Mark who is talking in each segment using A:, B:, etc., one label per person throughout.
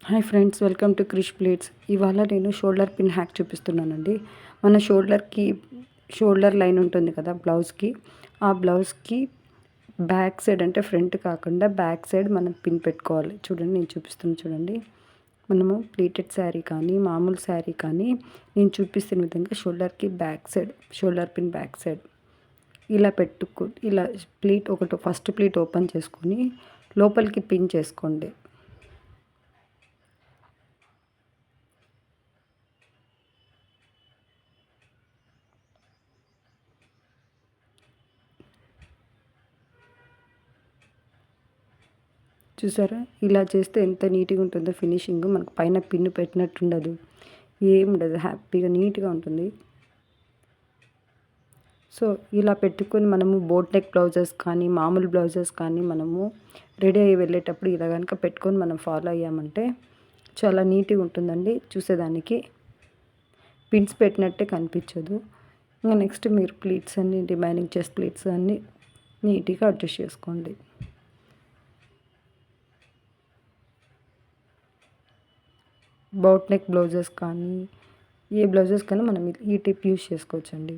A: Hi friends, welcome to Krish plates. ఇవాళ నేను shoulder pin hack చూపిస్తున్నానండి. మన షోల్డర్ లైన్ ఉంటుంది కదా బ్లౌజ్కి, ఆ బ్లౌజ్కి బ్యాక్ సైడ్ అంటే ఫ్రంట్ కాకుండా బ్యాక్ సైడ్ మనం పిన్ పెట్టుకోవాలి. చూడండి, నేను చూపిస్తున్నాను చూడండి. మనము ప్లీటెడ్ శారీ కానీ మామూలు శారీ కానీ నేను చూపిస్తున్న విధంగా షోల్డర్కి back side shoulder pin back side ఇలా ఇలా ఫస్ట్ ప్లీట్ ఓపెన్ చేసుకొని లోపలికి పిన్ చేసుకోండి. చూసారా, ఇలా చేస్తే ఎంత నీట్గా ఉంటుందో ఫినిషింగ్. మనకు పైన పిన్ను పెట్టినట్టు ఉండదు, ఏముండదు, హ్యాపీగా నీట్గా ఉంటుంది. సో ఇలా పెట్టుకొని మనము బోట్ నెక్ బ్లౌజెస్ కానీ మామూలు బ్లౌజెస్ కానీ మనము రెడీ అయ్యి వెళ్ళేటప్పుడు ఇలా కనుక పెట్టుకొని మనం ఫాలో అయ్యామంటే చాలా నీట్గా ఉంటుందండి. చూసేదానికి పిన్స్ పెట్టినట్టే కనిపించదు. ఇంకా నెక్స్ట్ మీరు ప్లీట్స్ అన్నీ రిమైనింగ్ చెస్ట్ ప్లీట్స్ అన్నీ నీట్గా అడ్జస్ట్ చేసుకోండి. బోట్ నెక్ బ్లౌజెస్ కానీ ఏ బ్లౌజెస్ కానీ మనం ఈ టిప్ యూస్ చేసుకోవచ్చండి.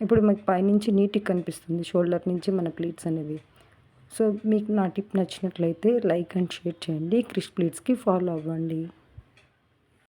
A: ఇప్పుడు మనకి పైనుంచి నీట్గా కనిపిస్తుంది షోల్డర్ నుంచి మన ప్లీట్స్ అనేవి. సో మీకు నా టిప్ నచ్చినట్లయితే లైక్ అండ్ షేర్ చేయండి. క్రిష్ ప్లీట్స్కి ఫాలో అవ్వండి.